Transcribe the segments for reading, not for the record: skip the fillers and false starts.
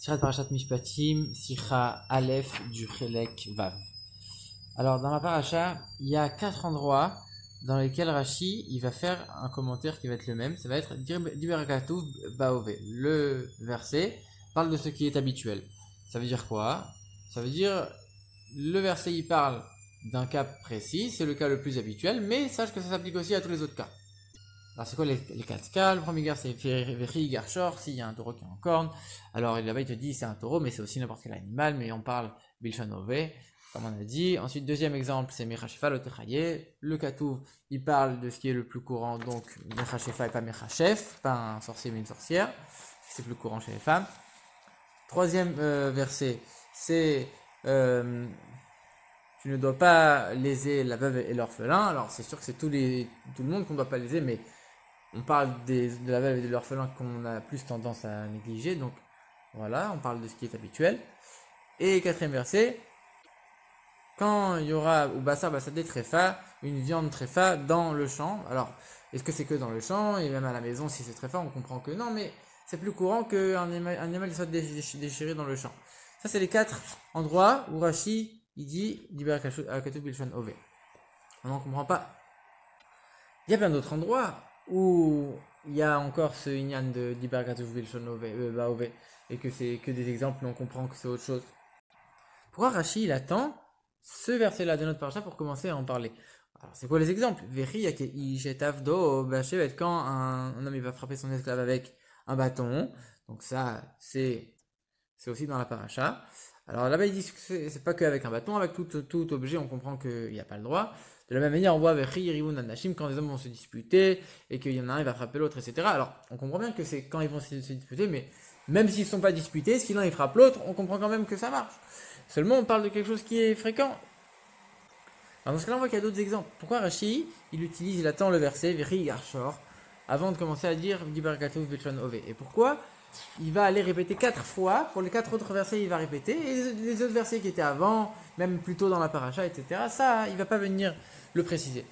Sirat Parashat Mishpatim, Sicha Aleph du Chelek Vav. Alors, dans la paracha, il y a 4 endroits dans lesquels Rashi, il va faire un commentaire qui va être le même. Ça va être Diber Katuv Baove. Le verset parle de ce qui est habituel. Ça veut dire quoi? Ça veut dire, le verset, il parle d'un cas précis, c'est le cas le plus habituel, mais sache que ça s'applique aussi à tous les autres cas. Alors, c'est quoi les 4 cas? Le premier cas, c'est Vechi Garchor, s'il y a un taureau qui est en corne. Alors, là-bas, il te dit c'est un taureau, mais c'est aussi n'importe quel animal, mais on parle Bilshanove, comme on a dit. Ensuite, deuxième exemple, c'est Mechashefa, le Techaye. Le Katouv, il parle de ce qui est le plus courant, donc Mechashefa et pas Mechashef, pas un sorcier mais une sorcière. C'est plus courant chez les femmes. Troisième verset, c'est tu ne dois pas léser la veuve et l'orphelin. Alors, c'est sûr que c'est tout le monde qu'on ne doit pas léser, mais on parle de la veuve et de l'orphelin qu'on a plus tendance à négliger, donc voilà, on parle de ce qui est habituel. Et quatrième verset, quand il y aura ou Bassar Bassadé Tréfa, une viande Tréfa dans le champ. Alors, est-ce que c'est que dans le champ, et même à la maison si c'est Tréfa, on comprend que non, mais c'est plus courant qu'un animal soit déchiré dans le champ. Ça, c'est les 4 endroits où Rashi, il dit Diber Katuv Bilshan Ove. On n'en comprend pas. Il y a plein d'autres endroits où il y a encore ce Inyan de Diber Katuv Bilshan Ove, et que c'est que des exemples, mais on comprend que c'est autre chose. Pourquoi Rashi, il attend ce verset-là de notre paracha pour commencer à en parler? Alors, c'est quoi les exemples? Quand un homme il va frapper son esclave avec un bâton. Donc ça, c'est aussi dans la paracha. Alors là-bas, il dit que c'est pas qu'avec un bâton, avec tout objet, on comprend qu'il n'y a pas le droit. De la même manière, on voit quand des hommes vont se disputer et qu'il y en a un, il va frapper l'autre, etc. Alors, on comprend bien que c'est quand ils vont se disputer, mais même s'ils ne sont pas disputés, si l'un il frappe l'autre, on comprend quand même que ça marche. Seulement, on parle de quelque chose qui est fréquent. Alors, dans ce cas-là, on voit qu'il y a d'autres exemples. Pourquoi Rashi, il attend le verset, Veri Garchor, avant de commencer à dire Diber Katuv Bilshan Ove. Et pourquoi? Il va aller répéter 4 fois. Pour les 4 autres versets, il va répéter. Et les autres versets qui étaient avant, même plus tôt dans la paracha, etc., ça, il ne va pas venir le préciser.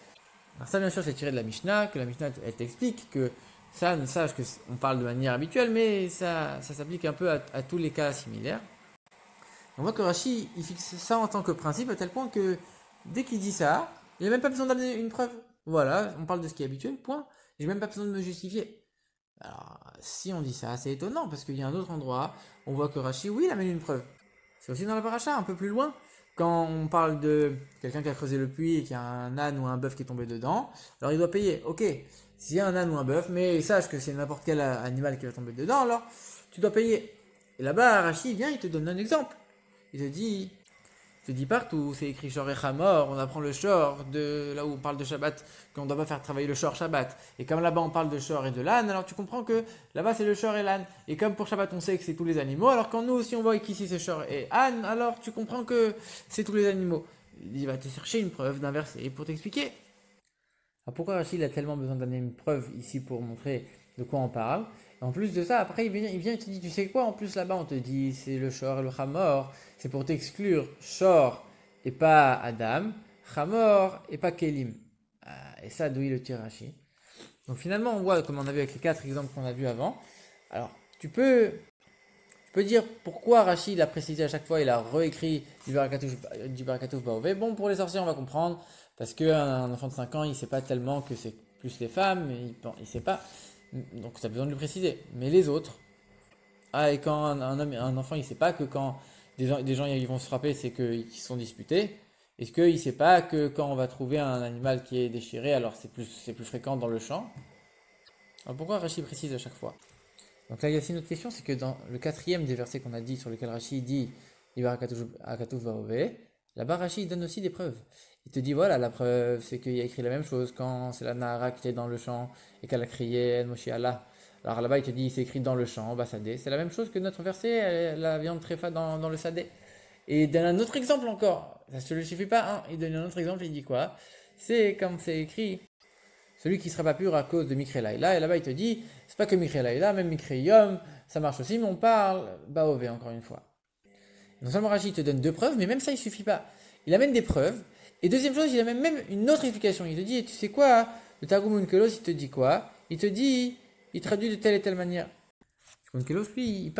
Alors ça, bien sûr, c'est tiré de la Mishnah, que la Mishnah, elle t'explique que ça, sache qu'on parle de manière habituelle, mais ça s'applique un peu à tous les cas similaires. On voit que Rashi, il fixe ça en tant que principe, à tel point que dès qu'il dit ça, il n'a même pas besoin d'amener une preuve. Voilà, on parle de ce qui est habituel, point. J'ai même pas besoin de me justifier. Alors, si on dit ça, c'est étonnant, parce qu'il y a un autre endroit, on voit que Rashi, oui, il amène une preuve. C'est aussi dans la paracha, un peu plus loin, quand on parle de quelqu'un qui a creusé le puits et qu'il y a un âne ou un bœuf qui est tombé dedans, alors il doit payer. Ok, s'il y a un âne ou un bœuf, mais sache que c'est n'importe quel animal qui va tomber dedans, alors tu dois payer. Et là-bas, Rashi vient, il te donne un exemple. Il te dit partout, c'est écrit Shor et Chamor, on apprend le Shor, de là où on parle de Shabbat, qu'on ne doit pas faire travailler le Shor Shabbat. Et comme là-bas on parle de Shor et de l'âne, alors tu comprends que là-bas c'est le Shor et l'âne. Et comme pour Shabbat on sait que c'est tous les animaux, alors quand nous aussi on voit qu'ici c'est Shor et âne, alors tu comprends que c'est tous les animaux. Il va te chercher une preuve d'un verset pour t'expliquer. Alors pourquoi Rachid a tellement besoin d'amener une preuve ici pour montrer de quoi on parle? Et en plus de ça, après il vient et te dit, tu sais quoi, en plus là-bas on te dit c'est le Shor et le Chamor, c'est pour t'exclure Shor et pas Adam, Chamor et pas Kelim. Et ça, d'où il le tire Rachid. Donc finalement on voit, comme on a vu avec les 4 exemples qu'on a vus avant, alors tu peux dire pourquoi Rachid l'a précisé à chaque fois, il a réécrit du Barakatouf Baové. Bon, pour les sorciers, on va comprendre, parce qu'un enfant de 5 ans, il ne sait pas tellement que c'est plus les femmes, mais il ne sait pas. Donc, tu as besoin de le préciser. Mais les autres, et quand un enfant, il ne sait pas que quand des gens ils vont se frapper, c'est qu'ils sont disputés. Est-ce qu'il ne sait pas que quand on va trouver un animal qui est déchiré, alors c'est plus fréquent dans le champ? Alors pourquoi Rachid précise à chaque fois? Donc là, il y a aussi une autre question, c'est que dans le 4e des versets qu'on a dit, sur lequel Rashi dit Ibarakatuf Vaove, là-bas Rashi donne aussi des preuves. Il te dit voilà, la preuve, c'est qu'il a écrit la même chose quand c'est la Nahara qui était dans le champ et qu'elle a crié Moshe Allah. Alors là-bas, il te dit c'est écrit dans le champ, Sadé. C'est la même chose que notre verset, la viande tréfa dans le Sadé. Et il donne un autre exemple encore. Ça ne le suffit pas, hein. Il donne un autre exemple, il dit quoi? C'est comme c'est écrit. Celui qui ne sera pas pur à cause de Mikre Laïla. Et là-bas, il te dit, c'est pas que Mikre Laïla, même Mikre Yom, ça marche aussi, mais on parle Baové, encore une fois. Non seulement Rachid te donne 2 preuves, mais même ça, il suffit pas. Il amène des preuves. Et deuxième chose, il amène même une autre explication. Il te dit, tu sais quoi, le Targum Onkelos, il te dit quoi? Il te dit, il traduit de telle et telle manière. Konkelos, lui,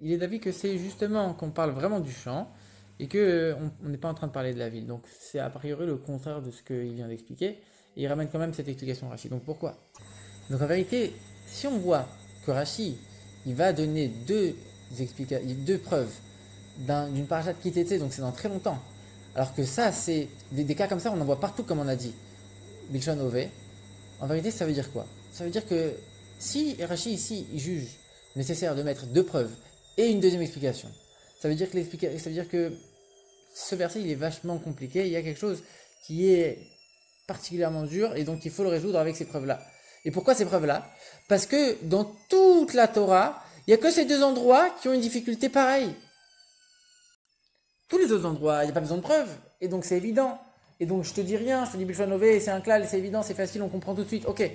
il est d'avis que c'est justement qu'on parle vraiment du champ et que on n'est pas en train de parler de la ville. Donc c'est a priori le contraire de ce qu'il vient d'expliquer. Et il ramène quand même cette explication Rashi. Donc pourquoi? Donc en vérité, si on voit que Rashi, il va donner deux preuves d'une parachat qui était, donc c'est dans très longtemps. Alors que ça, c'est des cas comme ça, on en voit partout, comme on a dit. Bilshon Ove. En vérité, ça veut dire quoi? Ça veut dire que si Rashi ici, il juge nécessaire de mettre deux preuves et une deuxième explication, ça veut dire que ce verset, il est vachement compliqué. Il y a quelque chose qui est particulièrement dur et donc il faut le résoudre avec ces preuves-là. Et pourquoi ces preuves-là? Parce que dans toute la Torah, il n'y a que ces deux endroits qui ont une difficulté pareille. Tous les autres endroits, il n'y a pas besoin de preuves. Et donc c'est évident. Et donc je te dis rien, je te dis Bilfanové, c'est un klal, c'est évident, c'est facile, on comprend tout de suite. Ok,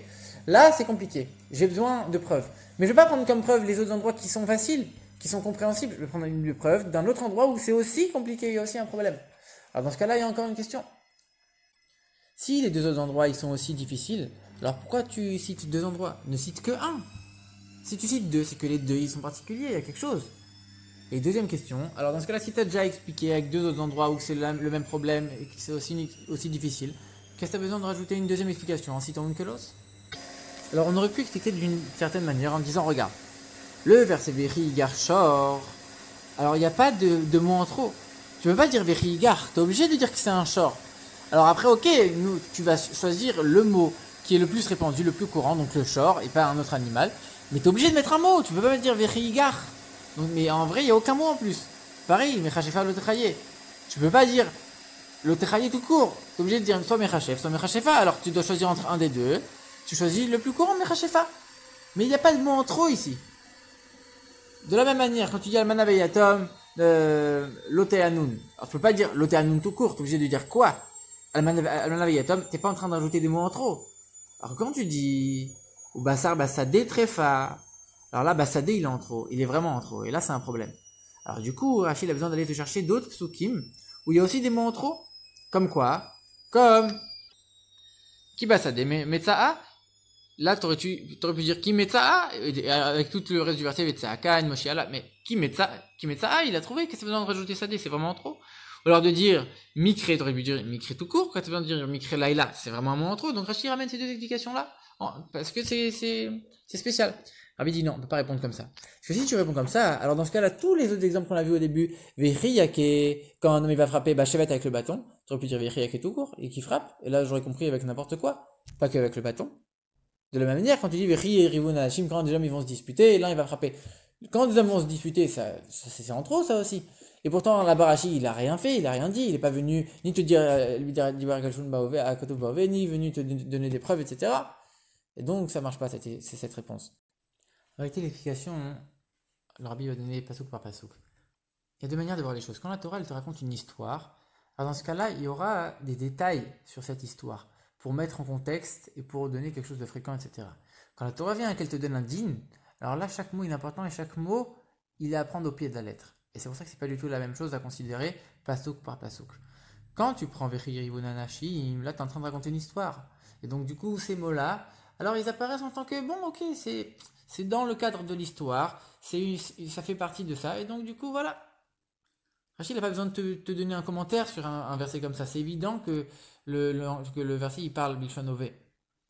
là c'est compliqué, j'ai besoin de preuves. Mais je ne vais pas prendre comme preuve les autres endroits qui sont faciles, qui sont compréhensibles. Je vais prendre une preuve d'un autre endroit où c'est aussi compliqué, il y a aussi un problème. Alors dans ce cas-là, il y a encore une question. Si les deux autres endroits ils sont aussi difficiles, alors pourquoi tu cites deux endroits? Ne cite que un. Si tu cites deux, c'est que les deux ils sont particuliers, il y a quelque chose. Et deuxième question, alors dans ce cas-là, si tu as déjà expliqué avec deux autres endroits où c'est le même problème et que c'est aussi difficile, qu'est-ce que tu as besoin de rajouter une deuxième explication en citant une que l'os? Alors on aurait pu expliquer d'une certaine manière en disant, regarde, le verset Vechi Garchor, alors il n'y a pas de mot en trop. Tu ne peux pas dire Vechi Gar, tu es obligé de dire que c'est un shor. Alors après, ok, tu vas choisir le mot qui est le plus répandu, le plus courant, donc le shor, et pas un autre animal. Mais tu es obligé de mettre un mot, tu ne peux pas dire Vechi Gar. Donc, mais en vrai, il n'y a aucun mot en plus. Pareil, Mechachefa l'otechaye. Tu peux pas dire l'otechaye tout court. Tu es obligé de dire soit Mechachef, soit Mechachefa. Alors tu dois choisir entre un des deux. Tu choisis le plus courant, Mechachefa. Mais il n'y a pas de mot en trop ici. De la même manière, quand tu dis Almanaveyatom, l'oteanoun. Alors tu peux pas dire l'oteanoun tout court. Tu es obligé de dire quoi? Almanaveyatom, tu n'es pas en train de rajouter des mots en trop. Alors quand tu dis ou Bassar Bassadé Trefa. Alors là, Bassadé, il est en trop. Il est vraiment en trop. Et là, c'est un problème. Alors du coup, Rachid a besoin d'aller te chercher d'autres psukim où il y a aussi des mots en trop. Comme quoi? Comme Ki Bassadé Metza'a. Là, t'aurais pu dire Ki Metza'a avec tout le reste du verset Metza'a Kan, Moshiala. Mais Ki Metza'a, il a trouvé que c'est besoin de rajouter Sadé. C'est vraiment en trop. Ou alors de dire Mikre, t'aurais pu dire Mikre tout court. Quand tu as besoin de dire Mikre Laïla, c'est vraiment un mot en trop. Donc Rachid ramène ces deux explications-là. Parce que c'est spécial. Rabbi dit non, on ne peut pas répondre comme ça. Parce que si tu réponds comme ça, alors dans ce cas-là, tous les autres exemples qu'on a vus au début, Vechiyake, quand un homme il va frapper, bah chevet avec le bâton, tu aurais pu dire Vechiyake tout court, et qui frappe, et là j'aurais compris avec n'importe quoi, pas qu'avec le bâton. De la même manière, quand tu dis Vechiy et Rivun Anashim, quand des hommes ils vont se disputer, et l'un il va frapper. Quand des hommes vont se disputer, c'est en trop ça aussi. Et pourtant, la Barachi, il a rien fait, il a rien dit, il n'est pas venu ni te dire, lui dire, ni venu te donner des preuves, etc. Et donc, ça marche pas, cette réponse. En réalité, l'explication, le rabbi va donner pasouk par pasouk. Il y a deux manières de voir les choses. Quand la Torah, elle te raconte une histoire, alors dans ce cas-là, il y aura des détails sur cette histoire pour mettre en contexte et pour donner quelque chose de fréquent, etc. Quand la Torah vient et qu'elle te donne un din, alors là, chaque mot est important et chaque mot, il est à prendre au pied de la lettre. Et c'est pour ça que c'est pas du tout la même chose à considérer pasouk par pasouk. Quand tu prends Vechirivunanashim, là, tu es en train de raconter une histoire. Et donc, du coup, ces mots-là, alors ils apparaissent en tant que, bon, ok, c'est dans le cadre de l'histoire, ça fait partie de ça, et donc du coup, voilà. Rachid n'a pas besoin de te donner un commentaire sur un verset comme ça. C'est évident que le verset, il parle Bilshanové.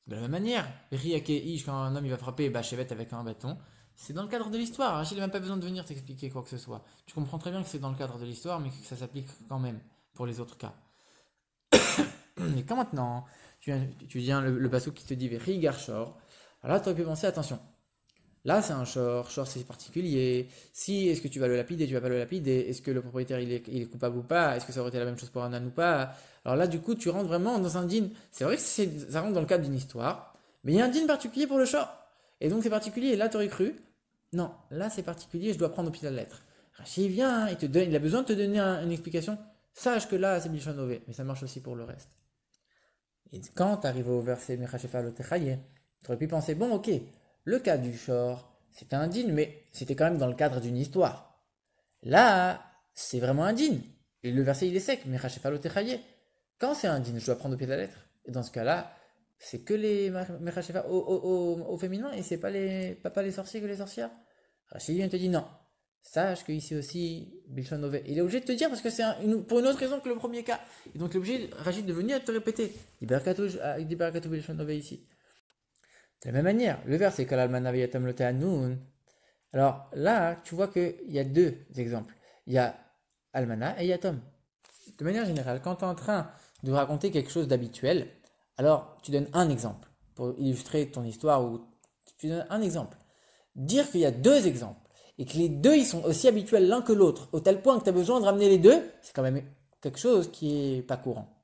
De la même manière, Riakeish, quand un homme il va frapper Bachevet avec un bâton, c'est dans le cadre de l'histoire. Rachid n'a même pas besoin de venir t'expliquer quoi que ce soit. Tu comprends très bien que c'est dans le cadre de l'histoire, mais que ça s'applique quand même pour les autres cas. Et quand maintenant, tu viens le bateau qui te dit Vechi Garchor, alors là, tu aurais pu penser, attention, là c'est un short c'est particulier, si est-ce que tu vas le lapider, tu vas pas le lapider, est-ce que le propriétaire il est coupable ou pas, est-ce que ça aurait été la même chose pour un âne ou pas, alors là du coup tu rentres vraiment dans un din, c'est vrai que ça rentre dans le cadre d'une histoire, mais il y a un din particulier pour le short, et donc c'est particulier, et là tu aurais cru, non, là c'est particulier, je dois prendre au pied de la lettre. Rachid vient, il a besoin de te donner une explication, sache que là c'est Bilshanové, mais ça marche aussi pour le reste. Et quand tu arrives au verset Mechachefa Lotechaye, tu aurais pu penser, bon ok, le cas du shor, c'était indigne, mais c'était quand même dans le cadre d'une histoire. Là, c'est vraiment indigne. Et le verset il est sec, Mechachefa Lotechaye. Quand c'est indigne, je dois prendre au pied de la lettre. Et dans ce cas-là, c'est que les Mechachefa au féminin et c'est pas les sorciers que les sorcières. Rachid vient te dire non. Sache que ici aussi, Bilshon Nové. Il est obligé de te dire parce que c'est pour une autre raison que le premier cas. Et donc il est obligé, Rachid, de venir te répéter. Diberkatou Bilshon Nové ici. De la même manière, le verset Kalalmana Veyatam Lote Anoun. Alors là, tu vois qu'il y a deux exemples. Il y a Almana et Yatom. De manière générale, quand tu es en train de raconter quelque chose d'habituel, alors tu donnes un exemple pour illustrer ton histoire ou tu donnes un exemple. Dire qu'il y a deux exemples et que les deux ils sont aussi habituels l'un que l'autre, au tel point que tu as besoin de ramener les deux, c'est quand même quelque chose qui est pas courant.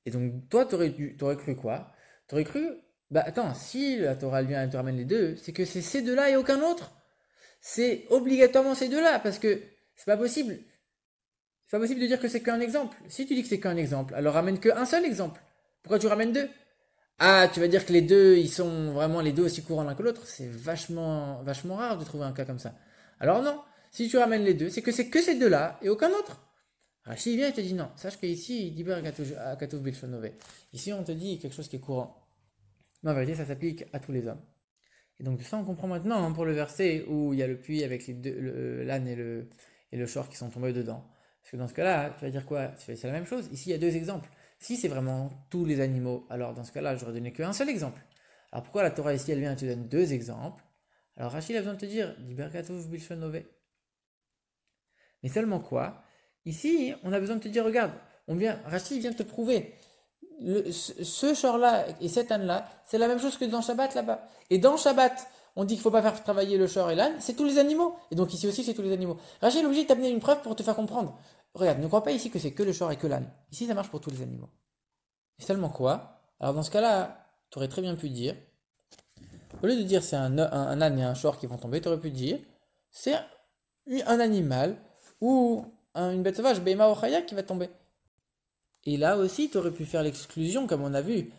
Et donc toi, t'aurais cru quoi? T'aurais cru, bah attends, si la Torah vient et te ramène les deux, c'est que c'est ces deux-là et aucun autre. C'est obligatoirement ces deux-là, parce que c'est pas possible. C'est pas possible de dire que c'est qu'un exemple. Si tu dis que c'est qu'un exemple, alors ramène qu'un seul exemple. Pourquoi tu ramènes deux? Ah, tu vas dire que les deux, ils sont vraiment les deux aussi courants l'un que l'autre. C'est vachement rare de trouver un cas comme ça. Alors non, si tu ramènes les deux, c'est que ces deux-là et aucun autre. Rachid vient et te dit non. Sache qu'ici, il dit Katouf Bilshonove. Ici, on te dit quelque chose qui est courant. Mais en vérité, ça s'applique à tous les hommes. Et donc, de ça, on comprend maintenant pour le verset où il y a le puits avec l'âne et le short qui sont tombés dedans. Parce que dans ce cas-là, tu vas dire quoi? C'est la même chose. Ici, il y a deux exemples. Si c'est vraiment tous les animaux, alors dans ce cas-là, j'aurais donné qu'un seul exemple. Alors pourquoi la Torah ici, elle vient et te donne deux exemples? Alors Rachid a besoin de te dire, Diberkatov Bilshonove. Mais seulement quoi? Ici, on a besoin de te dire, regarde, Rachid vient te prouver. Ce short-là et cet âne-là, c'est la même chose que dans Shabbat là-bas. Et dans Shabbat, on dit qu'il ne faut pas faire travailler le short et l'âne, c'est tous les animaux. Et donc ici aussi, c'est tous les animaux. Rachid est obligé de t'amener une preuve pour te faire comprendre. Regarde, ne crois pas ici que c'est que le short et que l'âne. Ici, ça marche pour tous les animaux. Et seulement quoi? Alors dans ce cas-là, tu aurais très bien pu dire, au lieu de dire c'est un âne et un short qui vont tomber, tu aurais pu dire c'est un animal ou une bête sauvage, Behema ou Chaya, qui va tomber. Et là aussi, tu aurais pu faire l'exclusion, comme on a vu.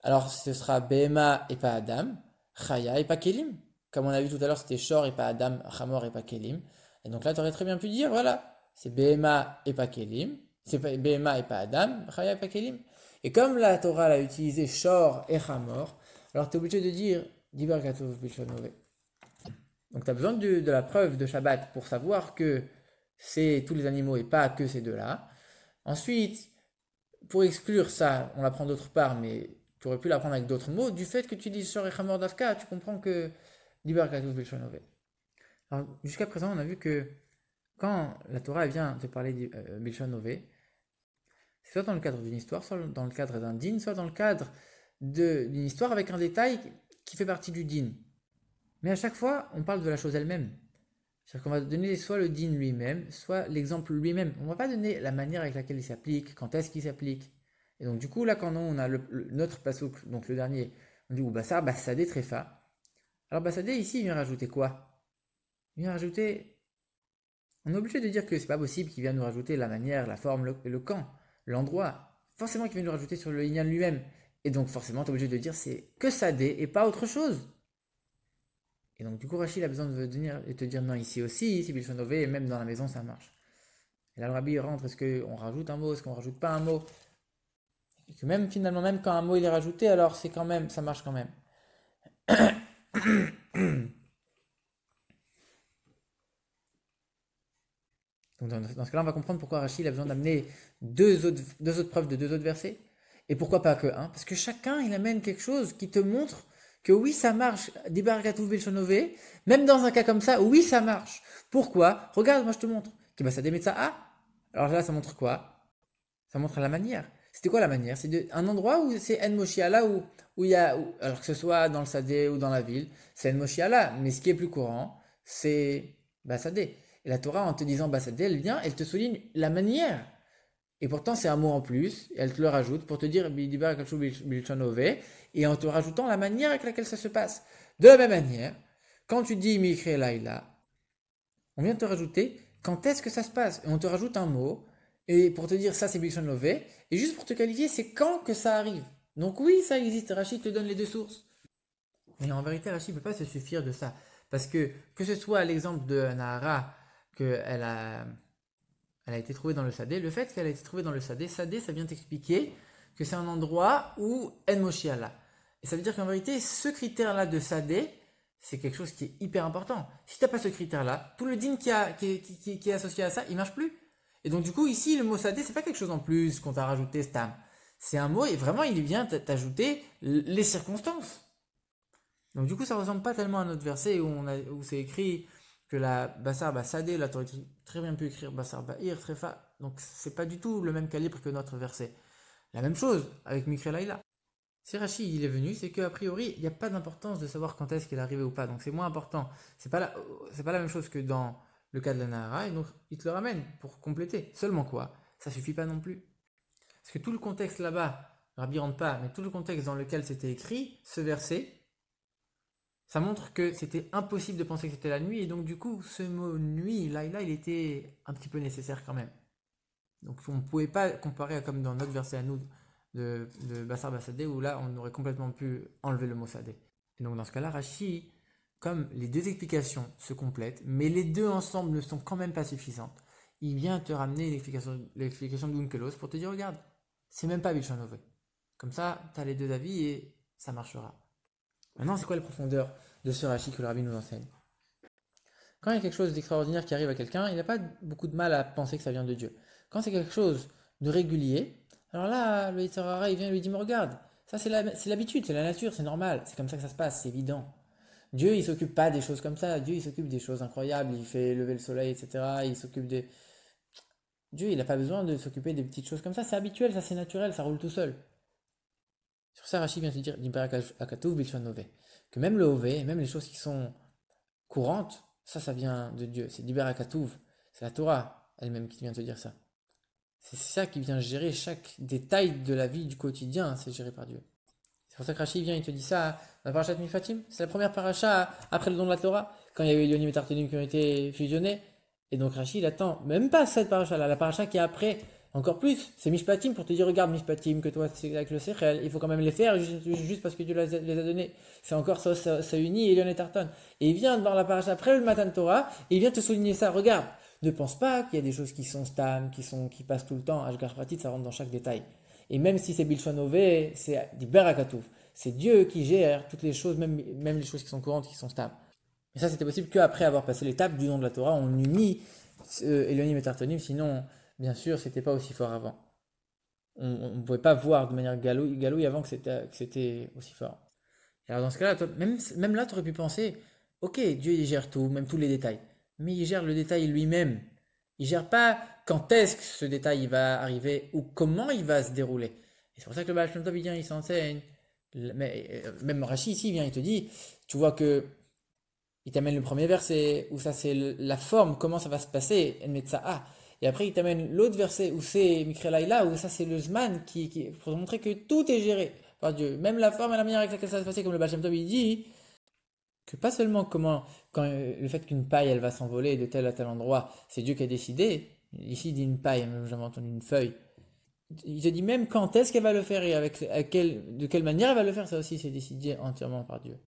Alors, ce sera Behema et pas Adam, Chaya et pas Kelim. Comme on a vu tout à l'heure, c'était Shor et pas Adam, Chamor et pas Kelim. Et donc là, tu aurais très bien pu dire, voilà, c'est Behema et pas Kelim, c'est Behema et pas Adam, Chaya et pas Kelim. Et comme la Torah a utilisé Shor et Chamor, alors tu es obligé de dire Diber Katov Bilshonove. Donc tu as besoin de la preuve de Shabbat pour savoir que c'est tous les animaux et pas que ces deux-là. Ensuite, pour exclure ça, on l'apprend d'autre part, mais tu aurais pu l'apprendre avec d'autres mots. Du fait que tu dis Shor et Chamor Dafka, tu comprends que Diber Katov Bilshonove. Alors jusqu'à présent, on a vu que quand la Torah vient te parler de Bilshonove, c'est soit dans le cadre d'une histoire, soit dans le cadre d'un din, soit dans le cadre d'une histoire avec un détail qui fait partie du din. Mais à chaque fois, on parle de la chose elle-même. C'est-à-dire qu'on va donner soit le din lui-même, soit l'exemple lui-même. On ne va pas donner la manière avec laquelle il s'applique, quand est-ce qu'il s'applique. Et donc du coup, là, quand on a notre pasouk, donc le dernier, on dit ou Bassar, Bassadé, Tréfa. Alors Bassadé, ici, il vient rajouter quoi? Il vient rajouter... On est obligé de dire que c'est pas possible qu'il vienne nous rajouter la manière, la forme, le quand, l'endroit. Forcément qu'il vient nous rajouter sur le Inyan lui-même. Et donc forcément, tu es obligé de dire c'est que Sadé et pas autre chose. Et donc, du coup, Rachid a besoin de venir et te dire non, ici aussi, ici, Bilshonové, et même dans la maison, ça marche. Et là, le rabbi rentre, est-ce qu'on rajoute un mot, est-ce qu'on rajoute pas un mot? Et que même, finalement, même quand un mot il est rajouté, alors c'est quand même, ça marche quand même. Donc, dans ce cas-là, on va comprendre pourquoi Rachid a besoin d'amener deux autres preuves de deux autres versets. Et pourquoi pas que un? Parce que chacun, il amène quelque chose qui te montre que oui, ça marche, Dibargatou Bilshonové, même dans un cas comme ça, oui, ça marche. Pourquoi? Regarde, moi je te montre. Ça démet ça A. Alors là, ça montre quoi? Ça montre la manière. C'était quoi la manière? C'est un endroit où c'est En Moshiala, où il y a, alors que ce soit dans le Sadé ou dans la ville, c'est En Moshiala, mais ce qui est plus courant, c'est Sadé. Et la Torah, en te disant Sadé, elle vient, elle te souligne la manière. Et pourtant, c'est un mot en plus, et elle te le rajoute pour te dire et en te rajoutant la manière avec laquelle ça se passe. De la même manière, quand tu dis Mikre Laila, on vient te rajouter quand est-ce que ça se passe. Et on te rajoute un mot, et pour te dire ça c'est Bilshonové, et juste pour te qualifier, c'est quand que ça arrive. Donc oui, ça existe, Rachid te donne les deux sources. Mais en vérité, Rachid ne peut pas se suffire de ça. Parce que ce soit l'exemple de Nahara, qu'elle a été trouvée dans le Sadé. Le fait qu'elle a été trouvée dans le Sadé, ça vient t'expliquer que c'est un endroit où En Moshiala. Et ça veut dire qu'en vérité, ce critère-là de Sadé, c'est quelque chose qui est hyper important. Si tu n'as pas ce critère-là, tout le din qui est associé à ça, il marche plus. Et donc du coup, ici, le mot sadé, c'est pas quelque chose en plus qu'on t'a rajouté stam. C'est un mot et vraiment, il vient t'ajouter les circonstances. Donc du coup, ça ressemble pas tellement à notre verset où c'est écrit que la Bassar Bassadé, là, tu aurais très bien pu écrire Bassar Bahir, Trefa. Donc c'est pas du tout le même calibre que notre verset. La même chose avec Mikra Laïla. Si Rachid il est venu, c'est qu'a priori, il n'y a pas d'importance de savoir quand est-ce qu'il est arrivé ou pas. Donc c'est moins important. C'est pas la même chose que dans le cas de la Nahara. Et donc il te le ramène pour compléter. Seulement quoi? Ça suffit pas non plus. Parce que tout le contexte là-bas, Rabbi rentre pas, mais tout le contexte dans lequel c'était écrit, ce verset, ça montre que c'était impossible de penser que c'était la nuit. Et donc du coup, ce mot nuit, là, il était un petit peu nécessaire quand même. Donc on ne pouvait pas comparer à comme dans notre verset à nous de Bassar Bassadé où là on aurait complètement pu enlever le mot Sadé. Et donc dans ce cas-là, Rashi, comme les deux explications se complètent, mais les deux ensemble ne sont quand même pas suffisantes, il vient te ramener l'explication d'Unkelos pour te dire regarde, c'est même pas Bilshanové. Comme ça, tu as les deux avis et ça marchera. Maintenant, c'est quoi la profondeur de ce Rashi que le Rabbi nous enseigne? Quand il y a quelque chose d'extraordinaire qui arrive à quelqu'un, il n'a pas beaucoup de mal à penser que ça vient de Dieu. Quand c'est quelque chose de régulier, alors là, le Yetzer Hara, il vient et lui dit, mais regarde, ça c'est l'habitude, c'est la nature, c'est normal, c'est comme ça que ça se passe, c'est évident. Dieu, il s'occupe pas des choses comme ça, Dieu, il s'occupe des choses incroyables, il fait lever le soleil, etc. Il s'occupe des... Dieu, il n'a pas besoin de s'occuper des petites choses comme ça, c'est habituel, ça c'est naturel, ça roule tout seul. Sur ça, Rachid vient te dire, Akatouv Bilshon Ove, que même le Ove, même les choses qui sont courantes, ça vient de Dieu. C'est Akatouv, c'est la Torah elle-même qui vient te dire ça. C'est ça qui vient gérer chaque détail de la vie du quotidien, c'est géré par Dieu. C'est pour ça que Rachid vient et te dit ça dans la parasha de Mifatim. C'est la première paracha après le don de la Torah, quand il y a eu Elionim et Tartonim qui ont été fusionnés. Et donc Rachid attend, même pas cette paracha-là, la paracha qui est après, encore plus, c'est Mishpatim pour te dire regarde Mishpatim, que toi c'est avec le Sechel, il faut quand même les faire juste parce que Dieu les a donnés. C'est encore ça unit Elion et Tarton. Et il vient dans la paracha après le Matan Torah, et il vient te souligner ça, regarde. Ne pense pas qu'il y a des choses qui sont stam, qui passent tout le temps. Ashgar Pratit, ça rentre dans chaque détail. Et même si c'est Bilshonové, c'est Diber Akatouf. C'est Dieu qui gère toutes les choses, même les choses qui sont courantes, qui sont stables. Et ça, c'était possible qu'après avoir passé l'étape du don de la Torah, on unit Elonim et Tartonim, sinon, bien sûr, c'était pas aussi fort avant. On ne pouvait pas voir de manière galouille avant que c'était aussi fort. Et alors dans ce cas-là, même là, tu aurais pu penser, ok, Dieu il gère tout, même tous les détails. Mais il gère le détail lui-même. Il gère pas quand est-ce que ce détail il va arriver ou comment il va se dérouler. Et c'est pour ça que le Baal Shem Tov, il vient, il s'enseigne. Mais même Rashi ici vient, il te dit, tu vois que il t'amène le premier verset où ça c'est la forme, comment ça va se passer, et après il t'amène l'autre verset où c'est Mikra Laïla, où ça c'est le Zman pour montrer que tout est géré par Dieu. Même la forme et la manière avec laquelle ça va se passer, comme le Baal Shem Tov il dit, que pas seulement le fait qu'une paille elle va s'envoler de tel à tel endroit, c'est Dieu qui a décidé. Ici il dit une paille, même j'avais entendu une feuille. Il te dit même quand est-ce qu'elle va le faire et de quelle manière elle va le faire, ça aussi c'est décidé entièrement par Dieu.